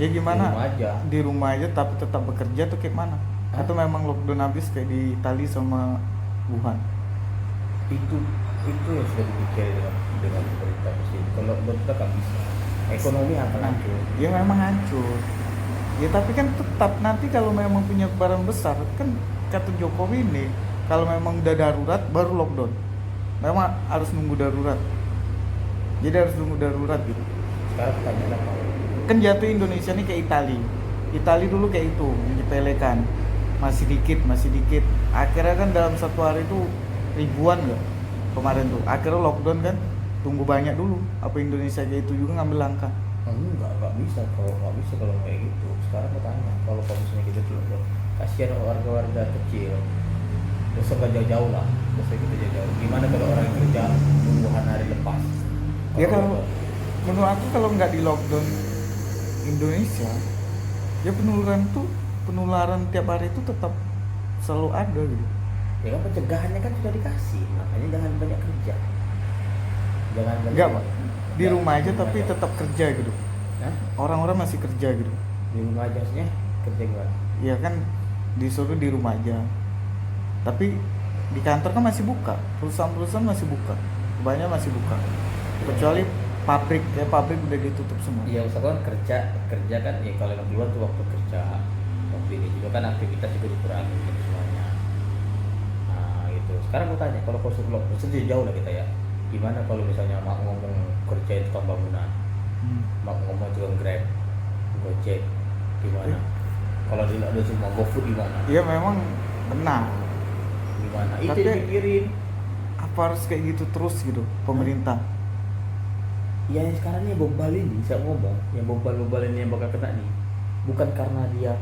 Ya gimana? Di rumah aja. Di rumah aja tapi tetap bekerja tuh kayak mana? Hah? Atau memang lockdown habis kayak di Italia sama Wuhan? Itu yang sudah dipikirkan dengan pemerintah sih. Kalau pemerintah kan bisa. Ekonomi akan hancur. Ya memang hancur. Ya tapi kan tetap nanti kalau memang punya barang besar kan kata Jokowi ini kalau memang udah darurat baru lockdown. Memang harus nunggu darurat. Jadi harus nunggu darurat gitu. Sekarang pertanyaan apa? Kan jatuh Indonesia nih kayak Italia. Italia dulu kayak itu menyepelekan. Masih dikit. Akhirnya kan dalam satu hari itu ribuan nggak kemarin tuh. Akhirnya lockdown kan. Tunggu banyak dulu. Apa Indonesia kayak itu juga ngambil langkah? Nggak bisa kalau kayak gitu. Sekarang aku tanya, kalau misalnya gitu dulu, kasihan warga-warga kecil. Besok gak jauh-jauh lah. Besok kita jauh-jauh. Gimana kalau orang yang kerja puluhan hari lepas? Ya kalau menurut aku kalau nggak di lockdown Indonesia, ya penularan tiap hari itu tetap selalu ada gitu. Ya kan pencegahannya kan sudah dikasih, makanya jangan banyak kerja. Jangan banyak. Enggak, Pak. Di rumah aja di tapi rumah aja. tetap kerja gitu. Hah? Orang-orang masih kerja gitu. Di rumah aja maksudnya kerja gimana? Ya kan disuruh di rumah aja. Tapi di kantor kan masih buka, perusahaan-perusahaan masih buka, banyak masih buka. Kecuali pabrik udah ditutup semua. Iya, usahakan kerja kan ya kalau yang keluar tuh waktu kerja. Waktu ini juga kan aktivitas juga dikurangi gitu semuanya. Nah gitu. Sekarang aku tanya, kalau kau suruh lockdown jauh lah kita ya. Gimana kalau misalnya mak ngomong kerja di tukang bangunan, mak ngomong tukang Grab, Gojek, gimana? Kalau di lockdown semua GoFood gimana? Iya memang benar. Gimana? Itu Tapi- dipikirin. Apa harus kayak gitu terus gitu pemerintah? Ya yang sekarang nih bobal ini, saya ngomong, yang bobal ini yang bakal kena nih, bukan karena dia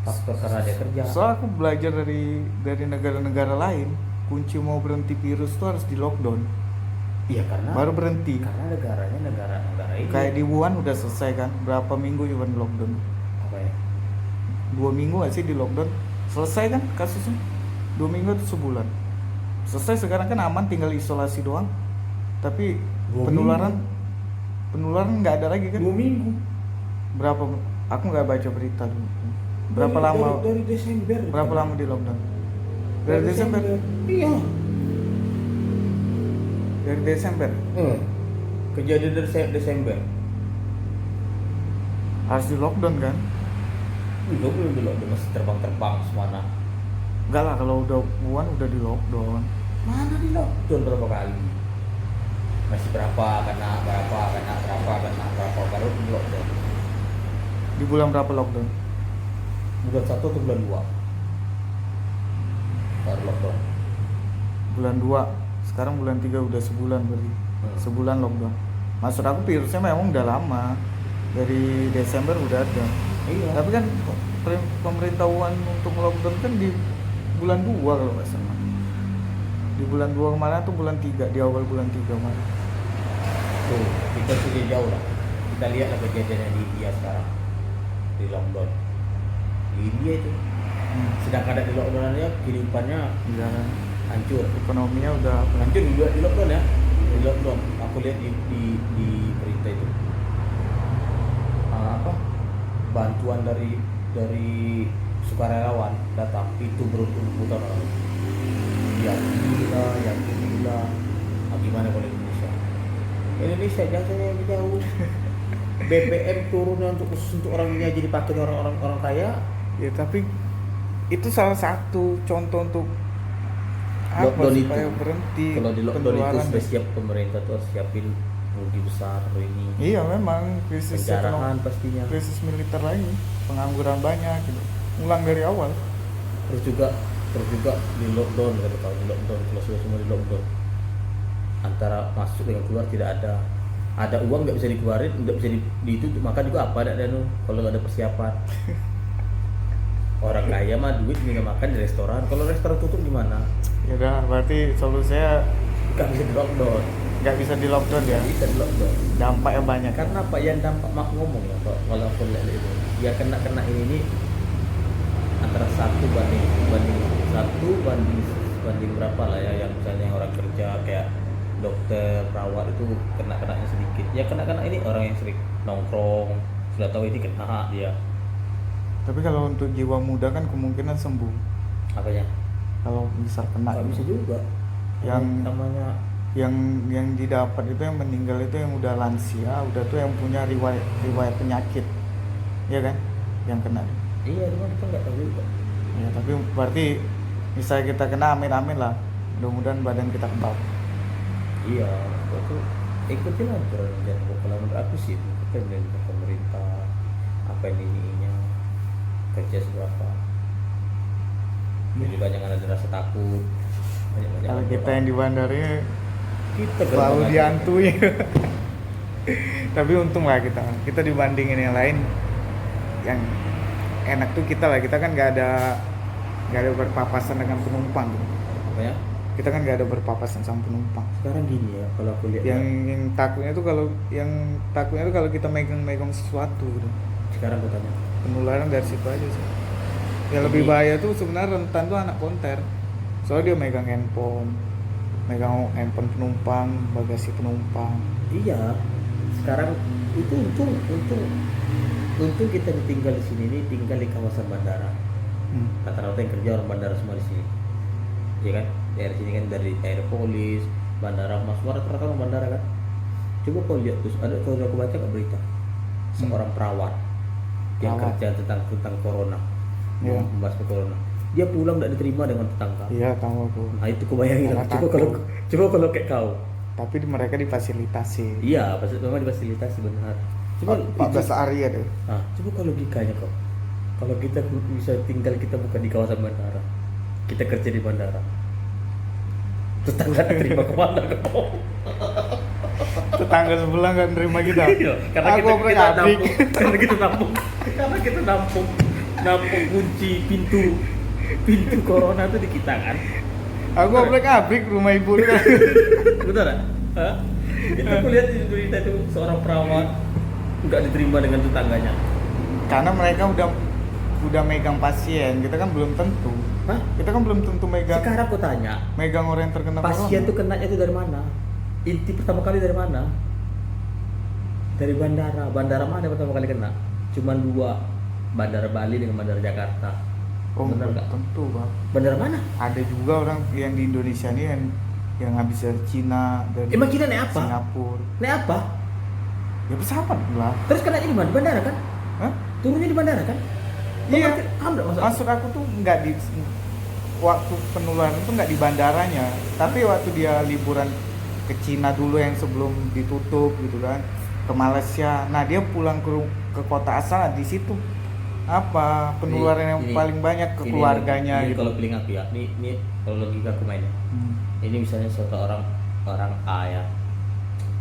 faktor karena dia kerja. Soalnya aku belajar dari negara-negara lain, kunci mau berhenti virus tuh harus di lockdown, Iya karena baru berhenti. karena negaranya negara ini. Kayak di Wuhan udah selesai kan, berapa minggu cuma di lockdown? Apa ya? 2 minggu nggak sih di lockdown? Selesai kan kasusnya? 2 minggu atau sebulan? Selesai, sekarang kan aman, tinggal isolasi doang. Tapi 2 penularan nggak ada lagi kan? 2 minggu. Berapa? Aku nggak baca berita dulu. Berapa lama? Dari Desember. Berapa lama di lockdown? Dari Desember. Iya. Dari Desember. Kejadian dari Desember. Harus di lockdown kan? Belum dulu masih terbang semana. Enggak lah, kalau udah Wuhan udah di lockdown. Mana di lockdown berapa kali? Masih berapa baru di lockdown. Di bulan berapa lockdown? Bulan 1 atau bulan 2? Baru lockdown. Bulan 2. Sekarang bulan 3 udah sebulan berarti. Sebulan lockdown. Maksud aku virusnya memang udah lama. Dari Desember udah ada. Iya. Tapi kan pemerintah Wuhan untuk lockdown kan di bulan 2 kalau nggak salah. Di bulan 2 kemarin tuh bulan 3, di awal bulan 3 kemarin. Tuh, kita sudah jauh lah. Kita lihatlah kejadiannya di India sekarang. Di lockdown. Di India itu. Sedang ada di lockdown aja, kehidupannya Iya. hancur. Ekonominya udah Hancur juga di lockdown ya. Di lockdown. Aku lihat di berita itu. Bantuan dari sukarelawan datang itu beruntung-untungan orang. Yang gila. Gimana kalau Indonesia jasanya yang jauh. BBM turunnya untuk khusus untuk orang ini aja dipakai orang kaya. ya, tapi itu salah satu contoh untuk apa Lockdown supaya itu. berhenti Kalau di lockdown itu penularan. sudah siap pemerintah tuh harus siapin rugi besar ini. Iya, memang krisis Penjarahan pastinya. krisis militer lagi, pengangguran banyak gitu. Ulang dari awal. Terus juga di lockdown kan, kalau di lockdown, kalau sudah semua di lockdown, antara masuk dengan keluar tidak ada uang nggak bisa dikeluarin, nggak bisa ditutup, maka juga apa ada kalau nggak ada persiapan. Orang kaya mah duit tinggal makan di restoran, kalau restoran tutup gimana? Ya udah, berarti solusinya Nggak bisa di lockdown. nggak bisa di lockdown ya. Nggak bisa di lockdown. Dampaknya banyak. Karena apa? Yang dampak mak ngomong ya, kalau aku lihat itu, ya kena ini antara satu banding berapa lah ya, yang misalnya orang kerja kayak dokter, perawat itu kenanya sedikit. Ya kena ini orang yang sering nongkrong, sudah tahu ini kena dia. Tapi kalau untuk jiwa muda kan kemungkinan sembuh. Apanya? Kalau misal kena Nggak gitu. bisa juga. Yang- namanya yang didapat itu yang meninggal itu yang udah lansia, udah tuh yang punya riwayat penyakit. Iya kan? Yang kena. iya, cuma kita nggak tahu juga. Ya, tapi berarti misalnya kita kena, amin lah. Mudah-mudahan badan kita kebal. Iya, itu ikutin aja jangan kalau menurut aku sih kita dari pemerintah apa ininya kerja seberapa. Jadi banyak ada rasa takut. Banyak Kalau kita yang di bandarnya kita selalu gampang aja. dihantui. Tapi untung lah kita dibandingin yang lain, yang enak tuh kita kan nggak ada berpapasan dengan penumpang gitu. Apa ya? Kita kan nggak ada berpapasan sama penumpang. Sekarang gini ya, kalau aku lihat Yang takutnya tuh kalau kita megang sesuatu gitu. sekarang aku tanya, Penularan dari situ aja sih. Yang Ini- lebih bahaya tuh sebenarnya rentan tuh anak konter. Soalnya dia megang handphone penumpang, bagasi penumpang. iya, sekarang itu untung kita tinggal di sini nih, tinggal di kawasan bandara. Rata-rata yang kerja orang bandara semua di sini, ya kan? Dari sini kan dari Airpolis, bandara, semua rata-rata orang bandara kan. Coba kau lihat terus, kalau aku baca ke berita, seorang perawat yang Perawat. kerja tentang corona, Iya. membahas corona, dia pulang tidak diterima dengan tetangga. Iya, tahu aku. Nah itu kau bayangin, Karena coba takut. kalau kayak kau, Tapi mereka difasilitasi. iya pasti memang difasilitasi benar. Coba 14 hari ya deh. Nah, coba kalau logikanya kok. Kalau kita bisa tinggal, kita bukan di kawasan bandara, kita kerja di bandara, tetangga terima kemana kau? Tetangga sebelah nggak nerima kita. Iya, karena Aku kita pernah ngabrik. nampung, karena kita nampung kunci pintu corona itu di kita kan. Aku ngabrik rumah ibu itu. Betul tak? Hah? Itu aku lihat di berita itu seorang perawat nggak diterima dengan tetangganya. Karena mereka udah megang pasien, kita kan belum tentu. Hah? Kita kan belum tentu Sekarang aku tanya, megang orang yang terkena pasien corona. tuh kenanya itu dari mana? Inti pertama kali dari mana? Dari bandara. Bandara mana yang pertama kali kena? Cuman 2 bandara Bali dengan bandara Jakarta. Oh, Bener nggak? tentu bang. Bandara mana? Ada juga orang yang di Indonesia nih yang habis dari Cina, dari Emang Cina naik apa? Singapura. Naik apa? Ya pesawat lah. Terus kena di mana? Bandara kan? Hah? Turunnya di bandara kan? Iya. Masuk. Maksud aku tuh nggak di waktu penularan itu nggak di bandaranya, tapi waktu dia liburan ke Cina dulu yang sebelum ditutup gitu kan, ke Malaysia. Nah dia pulang ke kota asal di situ apa penularan yang Ini- paling banyak ke keluarganya ini gitu. kalau feeling aku ya, ini kalau logika aku main. Hmm. Ini misalnya suatu orang A ya,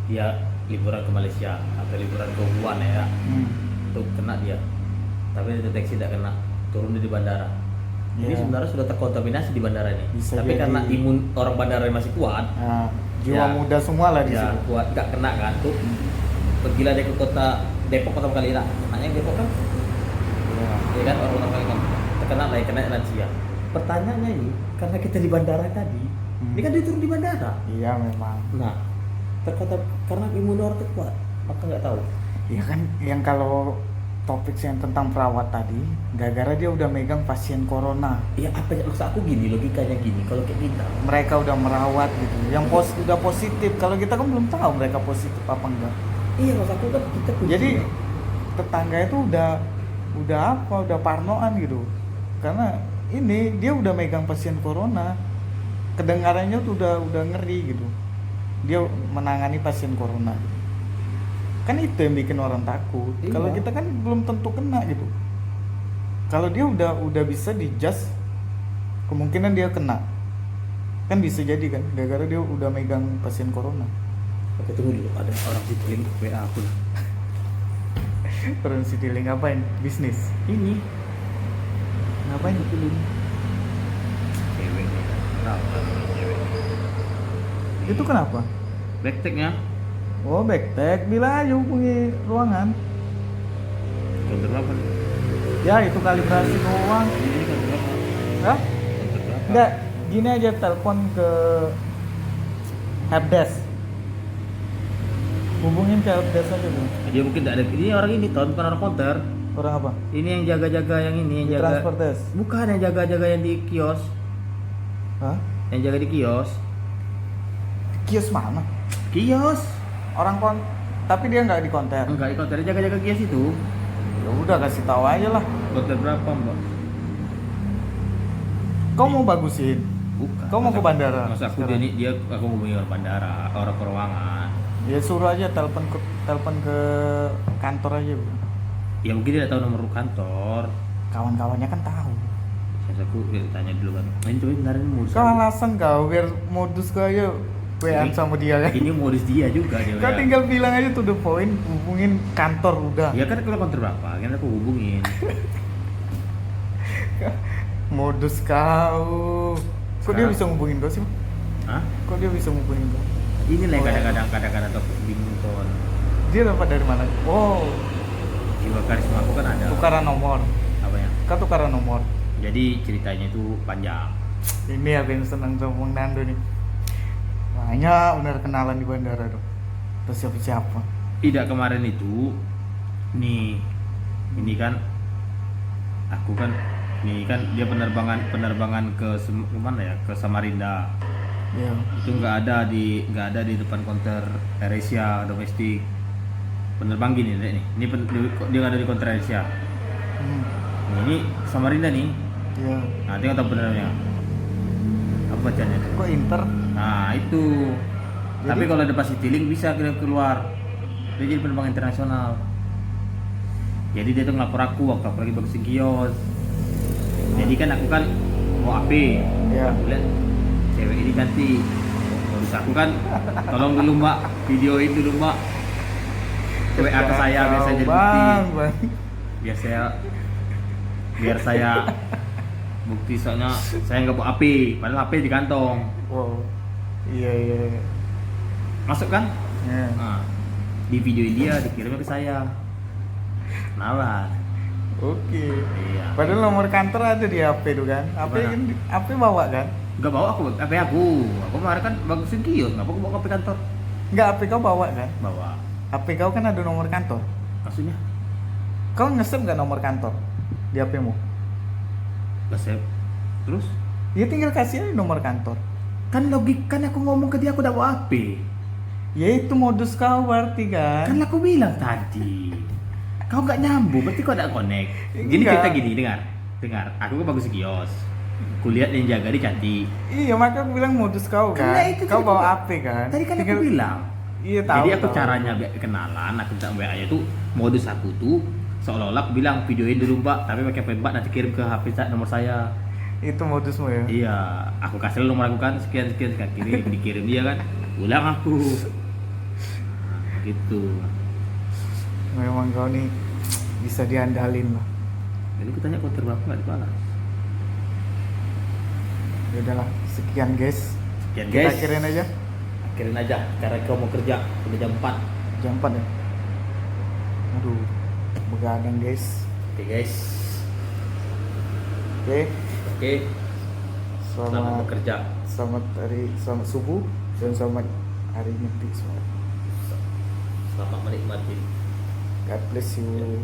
dia liburan ke Malaysia atau liburan ke Wuhan ya, Hmm. tuh kena dia, tapi deteksi tidak kena, turun di bandara. Ini Iya. sebenarnya sudah terkontaminasi di bandara ini, Bisa tapi jadi. karena imun orang bandara masih kuat, Nah, jiwa Ya. muda semua lah di ya situ. kuat nggak kena kan tuh. Pergilah dia ke kota Depok pertama kali lah, kenanya yang Depok kan, Ya. ya kan orang kali kan terkena lah, yang kena lansia. Pertanyaannya ini karena kita di bandara tadi, ini kan dia turun di bandara. Iya memang. Nah, karena imun orang itu kuat, maka nggak tahu. Iya kan yang kalau topik yang tentang perawat tadi, gara-gara dia udah megang pasien corona. Ya apa ya, maksud aku gini, logikanya gini, kalau kayak kita, Mereka udah merawat gitu. Yang udah positif. Kalau kita kan belum tahu mereka positif apa enggak. iya maksud aku kan kita kunci. Jadi tetangga itu udah parnoan gitu. Karena ini dia udah megang pasien corona. Kedengarannya tuh udah ngeri gitu. Dia menangani pasien corona. Kan itu yang bikin orang takut. Iya. Kalau kita kan belum tentu kena gitu. Kalau dia udah bisa dijudge, kemungkinan dia kena. Kan bisa jadi kan, gara-gara dia udah megang pasien corona. Oke, tunggu dulu, ada orang Citylink WA aku lah. Orang Citylink ngapain? Bisnis. Ini Ngapain Citylink? cewek nih, kenapa cewek? Itu kenapa? Backpacknya Oh, backpack. Bilang aja hubungi ruangan. counter berapa nih? Ya, itu kalibrasi doang. Ini counter berapa? Hah? Counter berapa? Enggak, gini aja telepon ke helpdesk. Hubungin ke helpdesk aja, Bu. Dia mungkin tidak ada. Ini orang ini tahun bukan orang counter. Orang apa? Ini yang jaga-jaga yang ini, yang Di jaga. transfer desk. Bukan yang jaga-jaga yang di kios, Hah? yang jaga di kios. Kios mana? Kios. Orang tapi dia nggak di konter. Enggak di counter, dia jaga-jaga kios itu. Ya udah kasih tahu aja lah. Counter berapa, Mbak? Kau mau bagusin? Bukan. Kau mau ke bandara Masa aku sekarang? dia aku ngomongin orang bandara, orang ke ruangan. Ya suruh aja telepon ke kantor aja, Bu. Ya mungkin dia tahu nomor kantor. Kawan-kawannya kan tahu. Terus aku tanya dulu kan. Ini coba beneran ini modus. Kau alasan kau biar modus kau aja WA Ini- sama dia kan. Ini modus dia juga dia. Kau WA. tinggal bilang aja to the point, hubungin kantor udah. Ya kan kalau kantor berapa? Kan aku hubungin. Modus kau. Kok dia Sekarang- bisa ngubungin kau sih? Hah? Kok dia bisa ngubungin kau? Inilah yang Oh. kadang-kadang tuh aku bingung ton. Dia dapat dari mana? Oh, Jiwa karisma aku kan ada. tukaran nomor. Apanya? Kau tukaran nomor. Jadi ceritanya itu panjang. Ini aku yang senang sama Bang Nando nih. Banyak bener kenalan di bandara tuh. Terus siapa-siapa? Tidak kemarin itu nih ini kan aku kan nih kan dia penerbangan ke mana ya, ke Samarinda. Ya. Itu nggak ada di depan konter AirAsia domestik. Penerbang gini Dek, nih ini dia nggak ada di konter AirAsia. Hmm. Nah, ini Samarinda nih. Ya. Nah tengok tahu penerbangannya apa bacanya tuh? Kok Inter? Nah itu. Jadi- Tapi kalau ada pas Citylink bisa keluar. Dia jadi penerbang internasional. Jadi dia tuh ngelapor aku waktu aku lagi bagusin kios. Jadi kan aku kan mau AP. Ya. Aku lihat cewek ini cantik. Terus aku kan tolong dulu Mbak, videoin dulu Mbak. WA ke saya biasa jadi bukti. Bang. Biar saya bukti soalnya saya nggak bawa AP, padahal AP di kantong. Wow. Iya. Masuk kan? Ya. Nah, di videoin dia dikirimnya ke saya. Kenalan. Oke. Iya. Padahal nomor kantor ada di HP tuh kan. HP Gimana? kan HP bawa kan? Nggak bawa aku HP aku. Aku kemarin kan bagusin kios, nggak aku bawa HP kantor. Enggak, HP kau bawa kan? Bawa. HP kau kan ada nomor kantor. Maksudnya? Kau nge-save nggak nomor kantor? di HP-mu. Lah saya terus Ya tinggal kasih aja nomor kantor. kan logik kan aku ngomong ke dia aku udah bawa HP. Ya itu modus kau berarti kan. Kan aku bilang tadi. Kau nggak nyambung, berarti kau nggak connect. Gini Enggak. cerita gini, dengar. Aku kan bagus di kios. Kulihat yang jaga dia cantik. Iya makanya aku bilang modus kau kan. Karena itu Kau tadi bawa aku- HP kan. Tadi kan Tinggal- aku bilang. Iya tahu. Jadi aku tahu. caranya biar kenalan, aku minta WA-nya tuh modus aku tuh seolah-olah aku bilang videoin dulu mbak, tapi pakai VPN mbak nanti kirim ke HP nomor saya. Itu modusmu ya. Iya, aku kasih nomor aku kan sekian dikirim dia kan, ulang aku. Nah, gitu. Memang kau nih bisa diandalin lah. Jadi aku tanya konter berapa nggak dibalas. Ya udahlah, sekian guys. Sekian Kita guys. akhirin aja Akhirin aja, karena kau mau kerja udah jam 4. jam 4 ya. Aduh, begadang guys. Oke guys, Oke, oke. Selamat selamat bekerja. selamat subuh dan selamat hari Minggu semua. Selamat menikmati. God bless you.